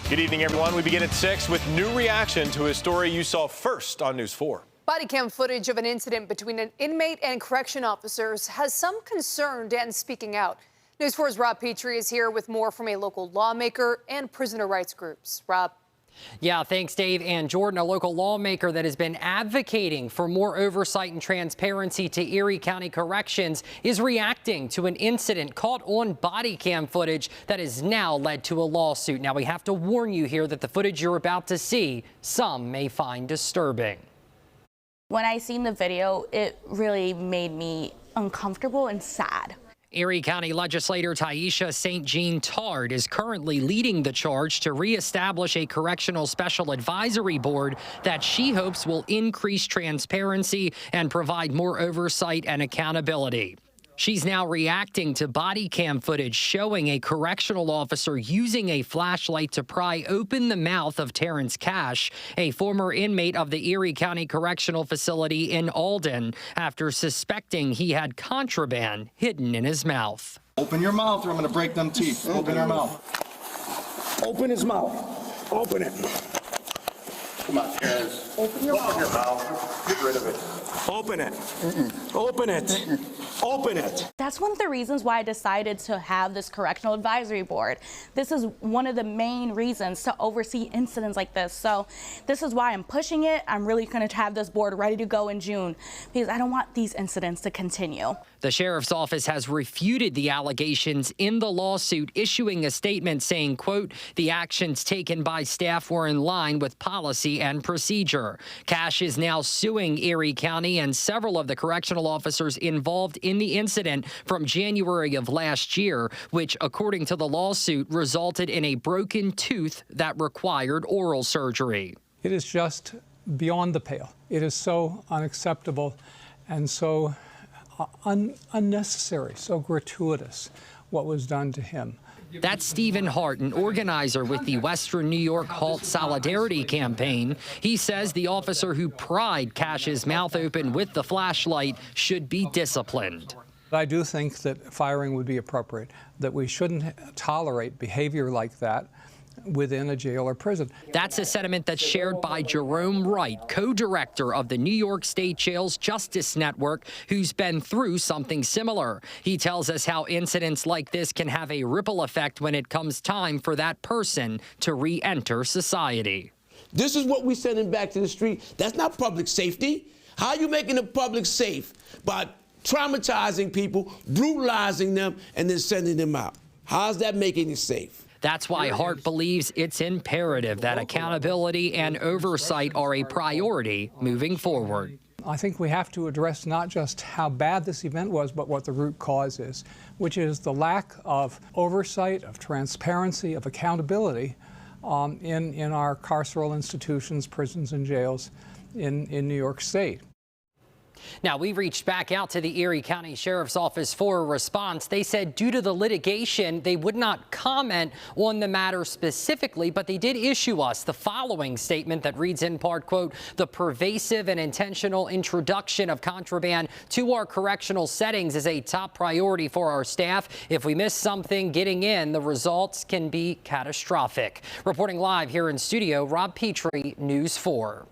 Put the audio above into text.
Good evening, everyone. We begin at 6 with new reaction to a story you saw first on News 4. Body cam footage of an incident between an inmate and correction officers has some concerned and speaking out. News 4's Rob Petrie is here with more from a local lawmaker and prisoner rights groups. Rob. Yeah, thanks, Dave. And Jordan, a local lawmaker that has been advocating for more oversight and transparency to Erie County Corrections is reacting to an incident caught on body cam footage that has now led to a lawsuit. Now, we have to warn you here that the footage you're about to see, some may find disturbing. When I seen the video, it really made me uncomfortable and sad. Erie County legislator Taisha St. Jean Tard is currently leading the charge to reestablish a correctional special advisory board that she hopes will increase transparency and provide more oversight and accountability. She's now reacting to body cam footage showing a correctional officer using a flashlight to pry open the mouth of Terrence Cash, a former inmate of the Erie County Correctional Facility in Alden, after suspecting he had contraband hidden in his mouth. Open your mouth or I'm going to break them teeth. Open your mouth. Open his mouth. Open it. Come on, Terrence. Open your mouth. Get rid of it. Open it. Open it. Open it. That's one of the reasons why I decided to have this correctional advisory board. This is one of the main reasons to oversee incidents like this. So this is why I'm pushing it. I'm really going to have this board ready to go in June because I don't want these incidents to continue. The sheriff's office has refuted the allegations in the lawsuit, issuing a statement saying, quote, the actions taken by staff were in line with policy and procedure. Cash is now suing Erie County and several of the correctional officers involved in the incident from January of last year, which, according to the lawsuit, resulted in a broken tooth that required oral surgery. It is just beyond the pale. It is so unacceptable and so unnecessary, so gratuitous what was done to him. That's Stephen Hart, an organizer with the Western New York Halt Solidarity campaign. He says the officer who pried Cash's mouth open with the flashlight should be disciplined. I do think that firing would be appropriate, that we shouldn't tolerate behavior like that within a jail or prison. That's a sentiment that's shared by Jerome Wright, co-director of the New York State Jails Justice Network, who's been through something similar. He tells us how incidents like this can have a ripple effect when it comes time for that person to re-enter society. This is what we're sending back to the street. That's not public safety. How are you making the public safe? By traumatizing people, brutalizing them, and then sending them out. How's that making it safe? That's why Hart believes it's imperative that accountability and oversight are a priority moving forward. I think we have to address not just how bad this event was, but what the root cause is, which is the lack of oversight, of transparency, of accountability in our carceral institutions, prisons, and jails in New York State. Now, we reached back out to the Erie County Sheriff's Office for a response. They said due to the litigation, they would not comment on the matter specifically, but they did issue us the following statement that reads in part, quote, the pervasive and intentional introduction of contraband to our correctional settings is a top priority for our staff. If we miss something getting in, the results can be catastrophic. Reporting live here in studio, Rob Petrie, News 4.